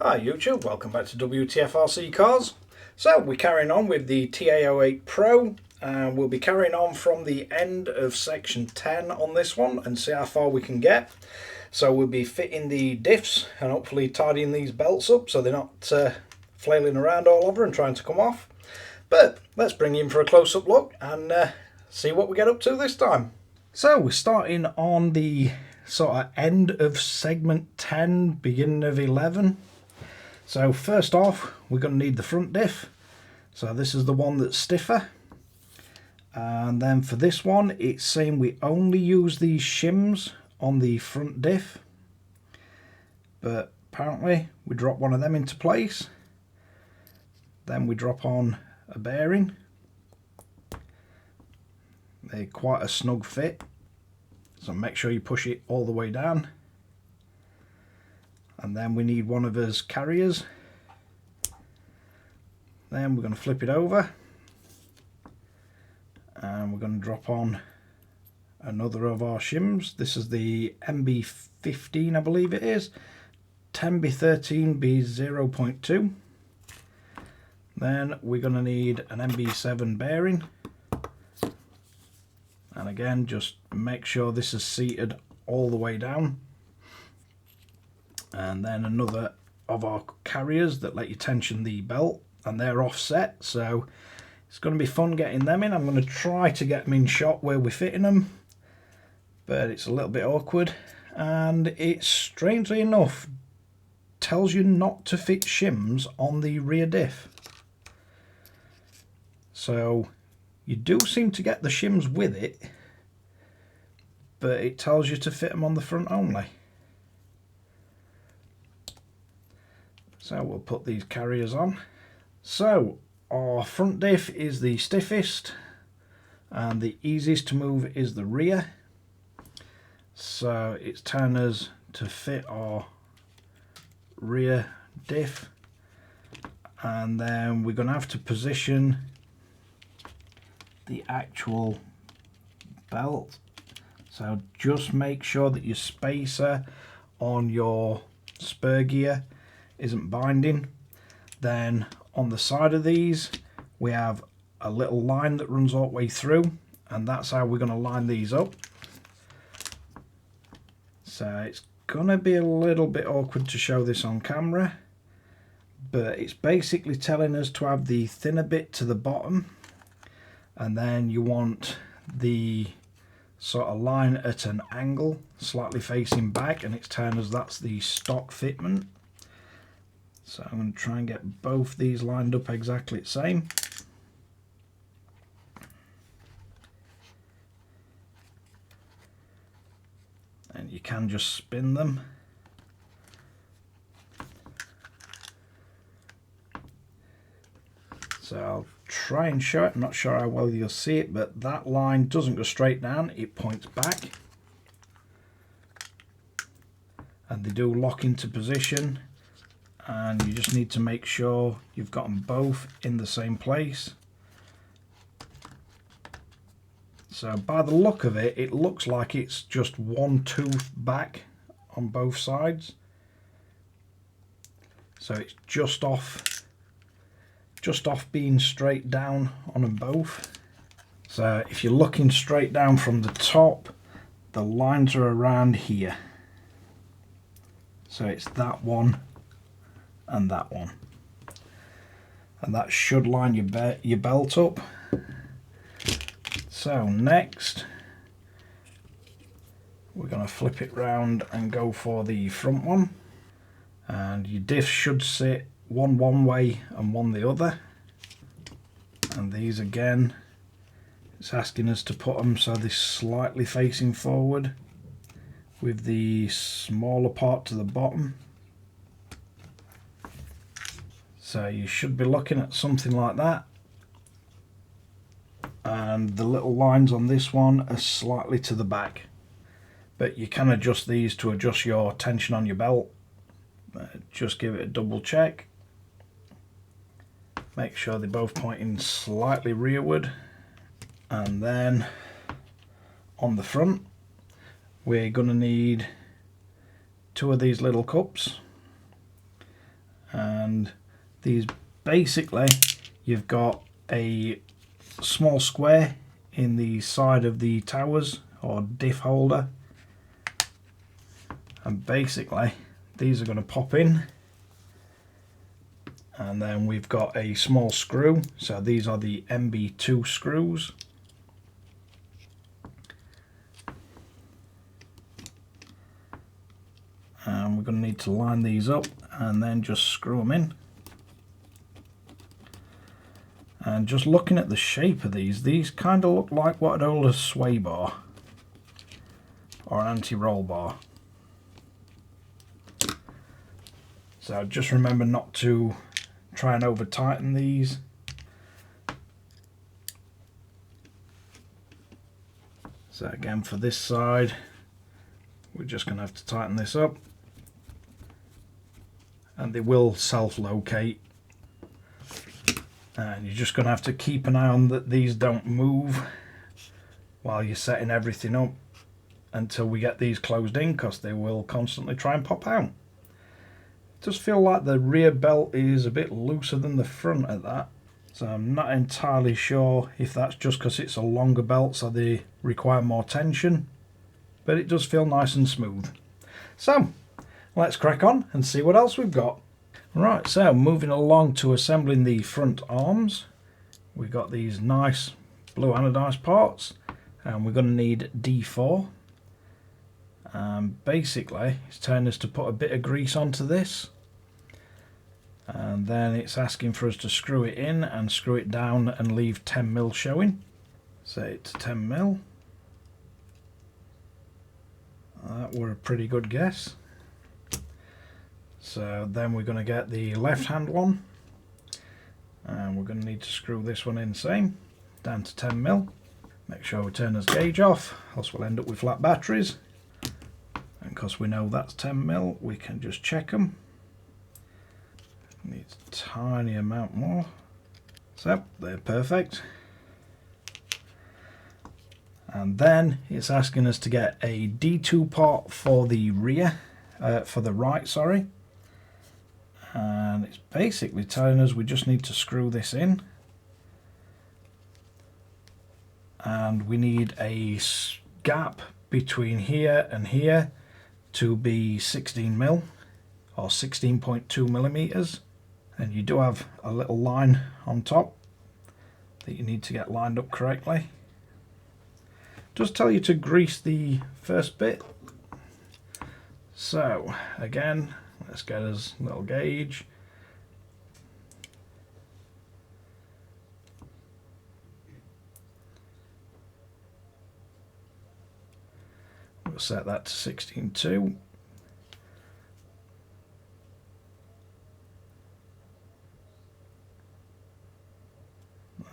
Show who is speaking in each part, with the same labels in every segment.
Speaker 1: Hi YouTube, welcome back to Wtf Rc Cars. So we're carrying on with the TA-08 Pro and we'll be carrying on from the end of section 10 on this one and see how far we can get. So we'll be fitting the diffs and hopefully tidying these belts up so they're not flailing around all over and trying to come off. But let's bring you in for a close-up look and see what we get up to this time. So we're starting on the sort of end of segment 10, beginning of 11. So first off, we're going to need the front diff. So this is the one that's stiffer. And then for this one, it's saying we only use these shims on the front diff. But apparently we drop one of them into place. Then we drop on a bearing. They're quite a snug fit. So make sure you push it all the way down. And then we need one of his carriers. Then we're going to flip it over and we're going to drop on another of our shims. This is the MB15, I believe it is. 10B13B0.2. Then we're going to need an MB7 bearing. And again, just make sure this is seated all the way down. And then another of our carriers that let you tension the belt, and they're offset, so it's going to be fun getting them in. I'm going to try to get them in shot where we're fitting them, but it's a little bit awkward, and it strangely enough tells you not to fit shims on the rear diff. So you do seem to get the shims with it, but it tells you to fit them on the front only. So we'll put these carriers on. So our front diff is the stiffest and the easiest to move is the rear. So it's telling us to fit our rear diff, and then we're going to have to position the actual belt. So just make sure that your spacer on your spur gear isn't binding. Then on the side of these we have a little line that runs all the way through, and that's how we're going to line these up. So it's going to be a little bit awkward to show this on camera, but it's basically telling us to have the thinner bit to the bottom, and then you want the sort of line at an angle slightly facing back, and it's telling us that's the stock fitment. So I'm going to try and get both these lined up exactly the same. And you can just spin them. So I'll try and show it. I'm not sure how well you'll see it, but that line doesn't go straight down, it points back. And they do lock into position. And you just need to make sure you've got them both in the same place. So by the look of it, it looks like it's just one tooth back on both sides. So it's just off being straight down on them both. So if you're looking straight down from the top, the lines are around here. So it's that one and that one, and that should line your belt up. So next we're going to flip it round and go for the front one, and your diff should sit one way and one the other. And these again, it's asking us to put them so they're slightly facing forward with the smaller part to the bottom. So you should be looking at something like that, and the little lines on this one are slightly to the back, but you can adjust these to adjust your tension on your belt. Just give it a double check, make sure they're both pointing slightly rearward, and then on the front we're going to need two of these little cups. And these basically, you've got a small square in the side of the towers or diff holder, and basically these are going to pop in, and then we've got a small screw, so these are the MB2 screws. And we're going to need to line these up and then just screw them in. And just looking at the shape of these kind of look like what I'd hold a sway bar or an anti-roll bar. So just remember not to try and over tighten these. So again, for this side, we're just going to have to tighten this up, and they will self-locate. And you're just going to have to keep an eye on that these don't move while you're setting everything up until we get these closed in, because they will constantly try and pop out. It does feel like the rear belt is a bit looser than the front at that, so I'm not entirely sure if that's just because it's a longer belt so they require more tension, but it does feel nice and smooth. So let's crack on and see what else we've got. Right, so moving along to assembling the front arms, we've got these nice blue anodized parts, and we're going to need D4. Basically, it's telling us to put a bit of grease onto this, and then it's asking for us to screw it in and screw it down and leave 10mm showing. Set it to 10mm. That were a pretty good guess. So then we're going to get the left hand one, and we're going to need to screw this one in same, down to 10mm. Make sure we turn this gauge off, else we'll end up with flat batteries. And because we know that's 10mm, we can just check them. Needs a tiny amount more. So they're perfect. And then it's asking us to get a D2 part for the rear, for the right, sorry. And it's basically telling us we just need to screw this in, and we need a gap between here and here to be 16mm or 16.2mm, and you do have a little line on top that you need to get lined up correctly. It does tell you to grease the first bit, so again, let's get us a little gauge. We'll set that to 16.2.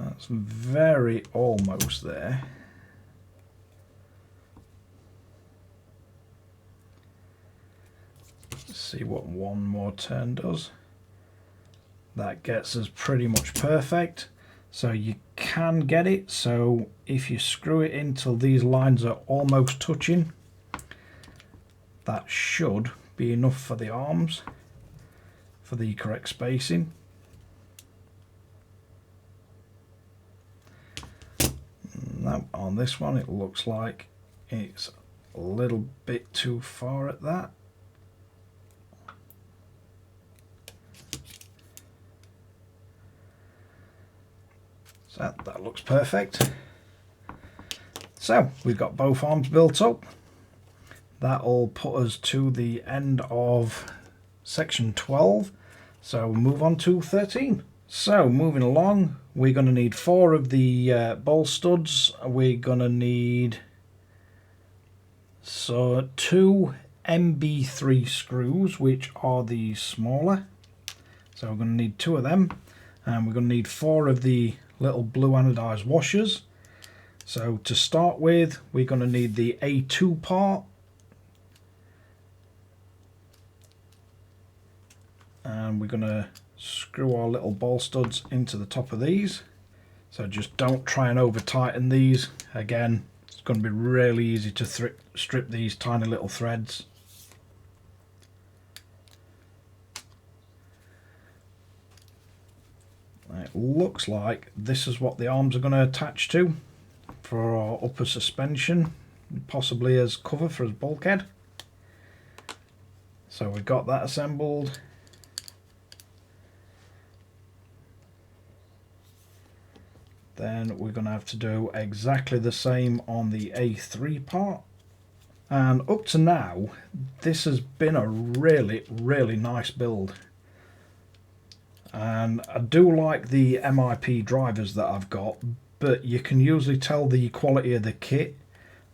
Speaker 1: That's very almost there. See what one more turn does. That gets us pretty much perfect. So you can get it, so if you screw it in till these lines are almost touching, that should be enough for the arms, for the correct spacing. Now on this one it looks like it's a little bit too far at that. So that looks perfect. So we've got both arms built up. That'll put us to the end of section 12. So we'll move on to 13. So moving along, we're going to need 4 of the bowl studs. We're going to need 2 MB3 screws, which are the smaller. So we're going to need 2 of them, and we're going to need 4 of the little blue anodized washers. So to start with, we're going to need the A2 part, and we're going to screw our little ball studs into the top of these. So just don't try and over tighten these. Again, it's going to be really easy to strip these tiny little threads. it looks like this is what the arms are going to attach to for our upper suspension, possibly as cover for his bulkhead. So we've got that assembled. Then we're going to have to do exactly the same on the A3 part. And up to now, this has been a really nice build. And I do like the MIP drivers that I've got, but you can usually tell the quality of the kit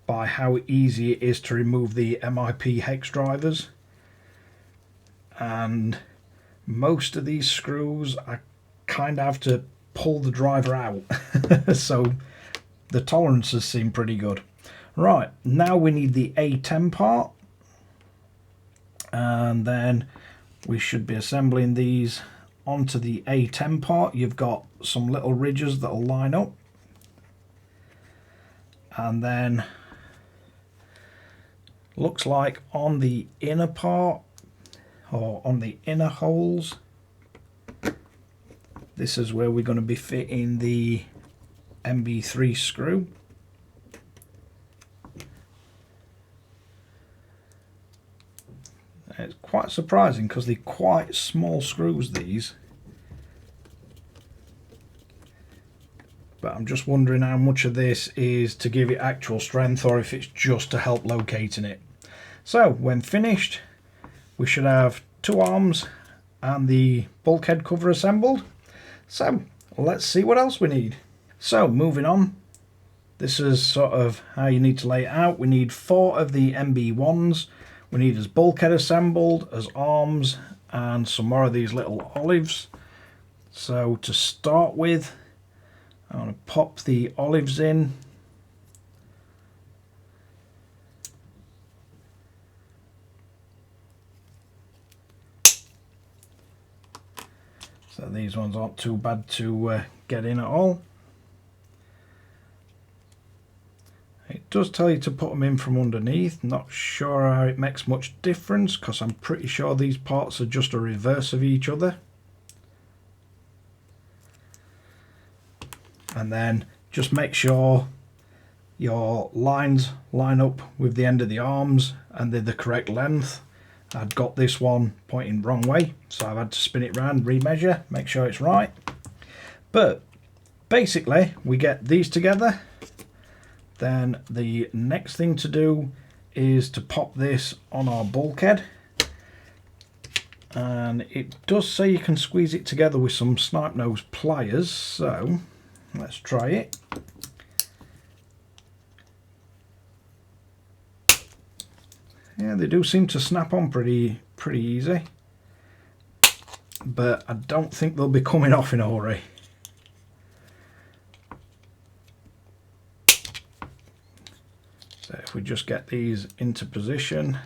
Speaker 1: by how easy it is to remove the MIP hex drivers. And most of these screws I kind of have to pull the driver out. So the tolerances seem pretty good. Right, now we need the A10 part, and then we should be assembling these onto the A10 part. You've got some little ridges that'll line up, and then looks like on the inner part, or on the inner holes, this is where we're going to be fitting the MB3 screw. It's quite surprising because they're quite small screws, these. But I'm just wondering how much of this is to give it actual strength or if it's just to help locating it. So when finished, we should have two arms and the bulkhead cover assembled. So let's see what else we need. So moving on, this is sort of how you need to lay it out. We need 4 of the MB1s. We need his bulkhead assembled, as arms, and some more of these little olives. So to start with, I'm going to pop the olives in. So these ones aren't too bad to get in at all. It does tell you to put them in from underneath. Not sure how it makes much difference because I'm pretty sure these parts are just a reverse of each other. And then just make sure your lines line up with the end of the arms and they're the correct length. I'd got this one pointing wrong way, so I've had to spin it around, remeasure, make sure it's right. But basically we get these together. Then the next thing to do is to pop this on our bulkhead, and it does say you can squeeze it together with some snipe nose pliers, so let's try it. Yeah, they do seem to snap on pretty easy, but I don't think they'll be coming off in a hurry. So if we just get these into position,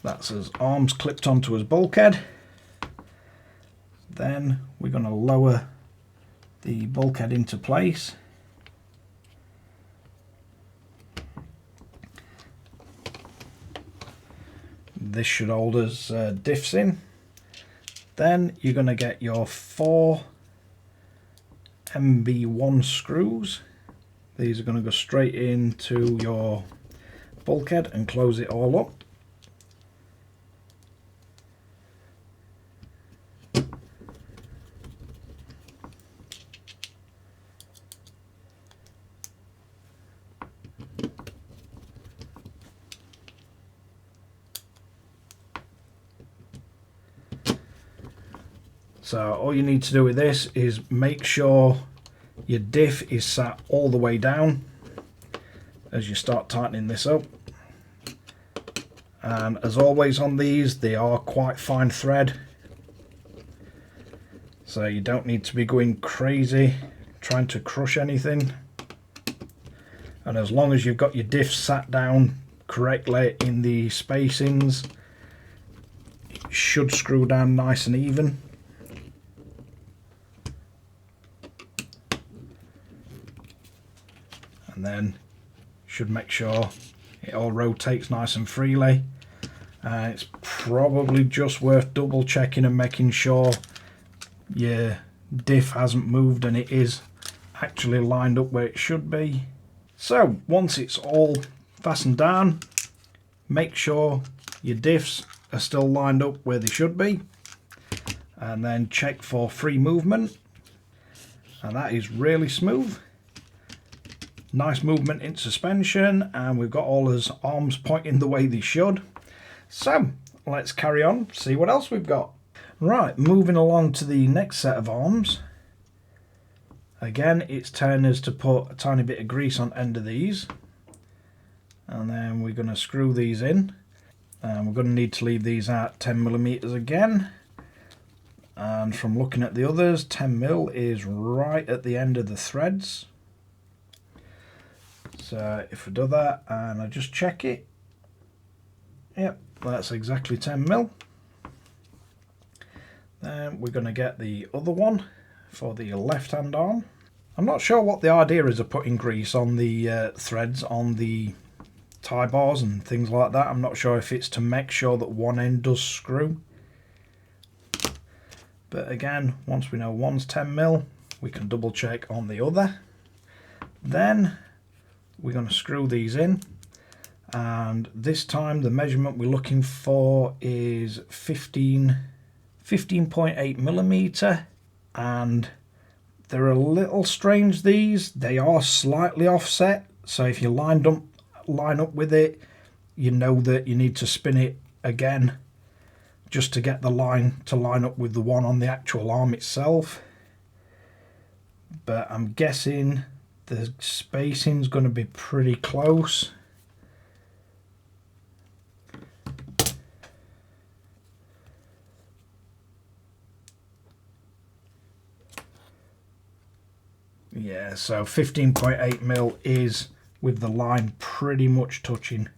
Speaker 1: that's his arms clipped onto his bulkhead. Then we're going to lower the bulkhead into place. This should hold us diffs in. Then you're going to get your 4 MB1 screws. These are going to go straight into your bulkhead and close it all up. So all you need to do with this is make sure your diff is sat all the way down as you start tightening this up. And as always on these, they are quite fine thread, so you don't need to be going crazy trying to crush anything. And as long as you've got your diff sat down correctly in the spacings, it should screw down nice and even. And then Should make sure it all rotates nice and freely. It's probably just worth double checking and making sure your diff hasn't moved and it is actually lined up where it should be. So once it's all fastened down, make sure your diffs are still lined up where they should be, and then check for free movement, and that is really smooth. Nice movement in suspension, and we've got all his arms pointing the way they should. So let's carry on, see what else we've got. Right, moving along to the next set of arms. Again, it's telling us to put a tiny bit of grease on end of these, and then we're going to screw these in, and we're going to need to leave these at 10mm again. And from looking at the others, 10mm is right at the end of the threads. So if I do that and I just check it, yep, that's exactly 10mm. Then we're going to get the other one for the left hand arm. I'm not sure what the idea is of putting grease on the threads on the tie bars and things like that. I'm not sure if it's to make sure that one end does screw. But again, once we know one's 10mm, we can double check on the other. Then we're going to screw these in, and this time the measurement we're looking for is 15.8mm, and they're a little strange, these. They are slightly offset, so if you line up with it, you know that you need to spin it again just to get the line to line up with the one on the actual arm itself. But I'm guessing the spacing's going to be pretty close. Yeah, so 15.8mm is with the line pretty much touching.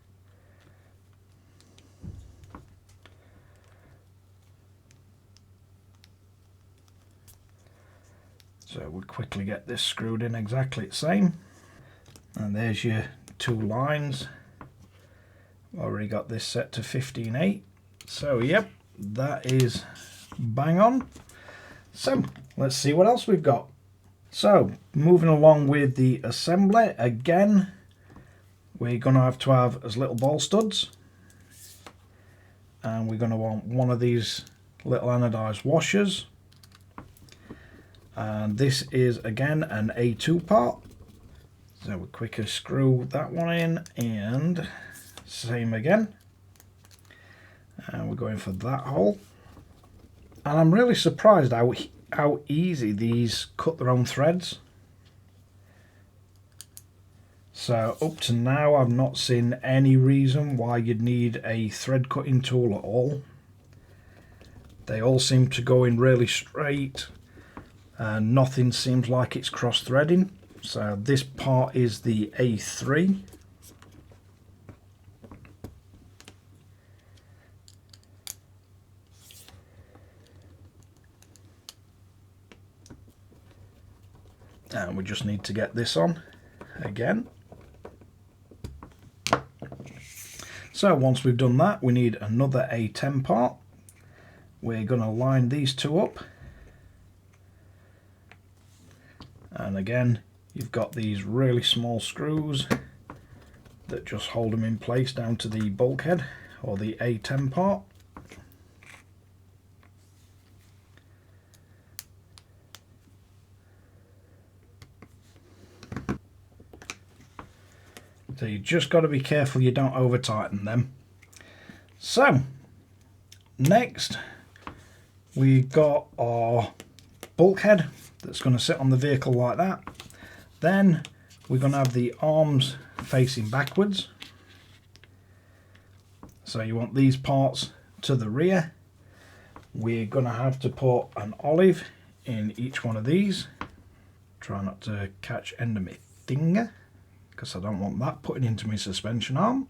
Speaker 1: So we'll quickly get this screwed in exactly the same. And there's your two lines. Already got this set to 15.8. So yep, that is bang on. So let's see what else we've got. So moving along with the assembly, again, we're going to have as little ball studs. And we're going to want one of these little anodized washers. And this is again an A2 part. So we'll quickly screw that one in, and same again. And we're going for that hole. And I'm really surprised how easy these cut their own threads. So up to now I've not seen any reason why you'd need a thread cutting tool at all. They all seem to go in really straight, and nothing seems like it's cross threading. So this part is the A3. And we just need to get this on again. So once we've done that, we need another A10 part. We're going to line these two up. And again, you've got these really small screws that just hold them in place down to the bulkhead, or the A10 part. So you just got to be careful you don't over tighten them. So next we've got our bulkhead that's going to sit on the vehicle like that. Then we're going to have the arms facing backwards. So you want these parts to the rear. We're going to have to put an olive in each one of these. Try not to catch end of my finger, because I don't want that putting into my suspension arm.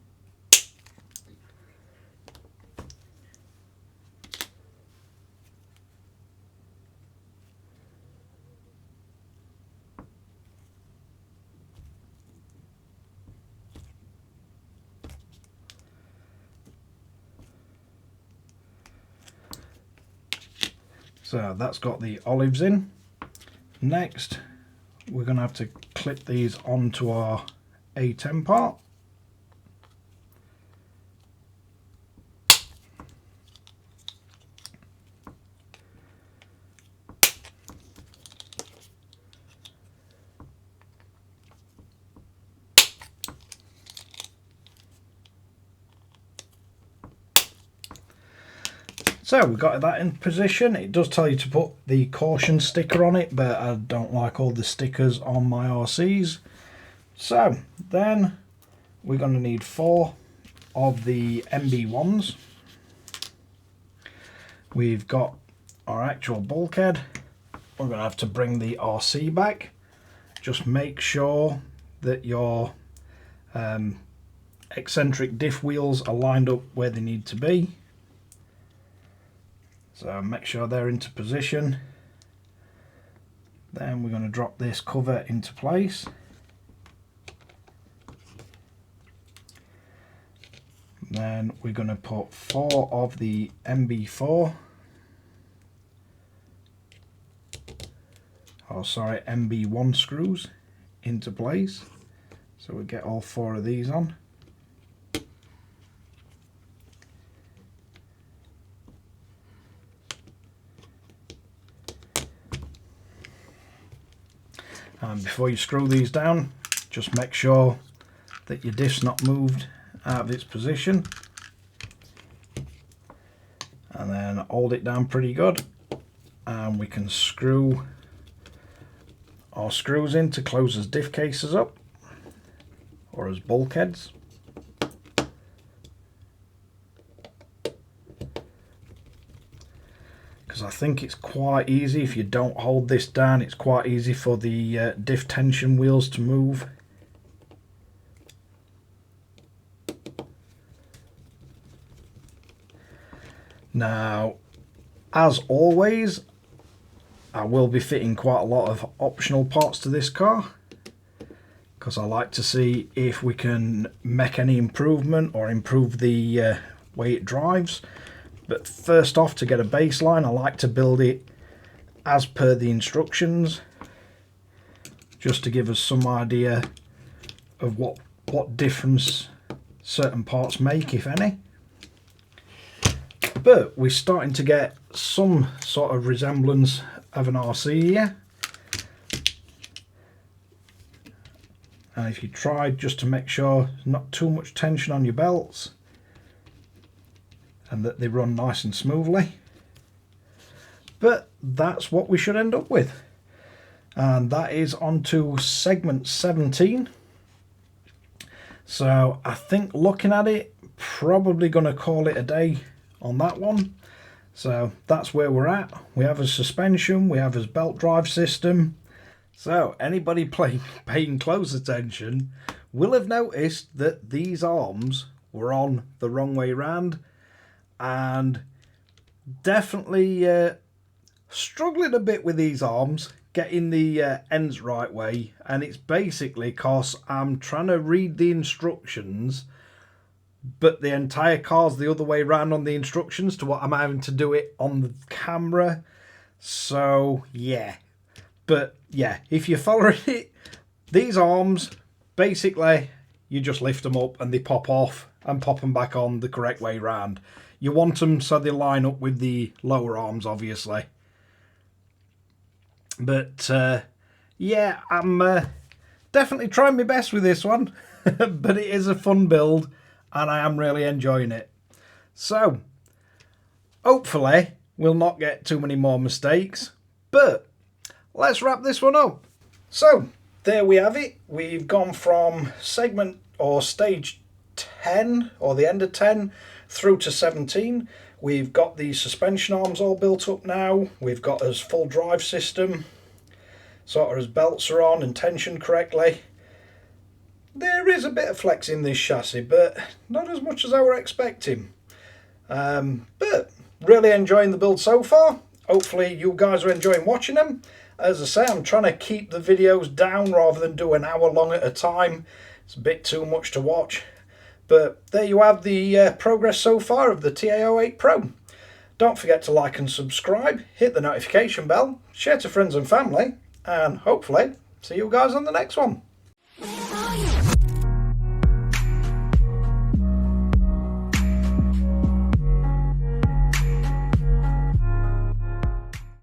Speaker 1: So that's got the olives in. Next, we're going to have to clip these onto our A10 part. So we've got that in position. It does tell you to put the caution sticker on it, but I don't like all the stickers on my RCs. So then we're going to need 4 of the MB1s. We've got our actual bulkhead. We're going to have to bring the RC back. Just make sure that your eccentric diff wheels are lined up where they need to be. So make sure they're into position. Then we're going to drop this cover into place. Then we're going to put 4 of the MB4. Oh sorry, MB1 screws into place. So we get all 4 of these on. And before you screw these down, just make sure that your diff's not moved out of its position. And then hold it down pretty good. And we can screw our screws in to close as diff cases up, or as bulkheads. Because I think it's quite easy, if you don't hold this down, it's quite easy for the diff tension wheels to move. Now, as always, I will be fitting quite a lot of optional parts to this car, because I like to see if we can make any improvement or improve the way it drives. But first off, to get a baseline, I like to build it as per the instructions, just to give us some idea of what difference certain parts make, if any. But we're starting to get some sort of resemblance of an RC here. And if you try just to make sure not too much tension on your belts, and that they run nice and smoothly. But that's what we should end up with. And that is onto segment 17. So I think looking at it, probably going to call it a day on that one. So that's where we're at. We have a suspension, we have a belt drive system. So anybody paying close attention will have noticed that these arms were on the wrong way round. And definitely struggling a bit with these arms, getting the ends right way, and it's basically because I'm trying to read the instructions, but the entire car's the other way around on the instructions to what I'm having to do it on the camera. So yeah, but yeah, if you're following it, these arms, basically you just lift them up and they pop off and pop them back on the correct way round. You want them so they line up with the lower arms, obviously. But yeah, I'm definitely trying my best with this one. But it is a fun build and I am really enjoying it. So hopefully we'll not get too many more mistakes. But let's wrap this one up. So there we have it. We've gone from segment or stage 10, or the end of 10, through to 17. We've got the suspension arms all built up now. We've got us full drive system, sort of as belts are on and tensioned correctly. There is a bit of flex in this chassis, but not as much as I were expecting. But really enjoying the build so far. Hopefully you guys are enjoying watching them. As I say, I'm trying to keep the videos down rather than do an hour long at a time. It's a bit too much to watch. But there you have the progress so far of the TA-08 Pro. Don't forget to like and subscribe, hit the notification bell, share to friends and family, and hopefully see you guys on the next one.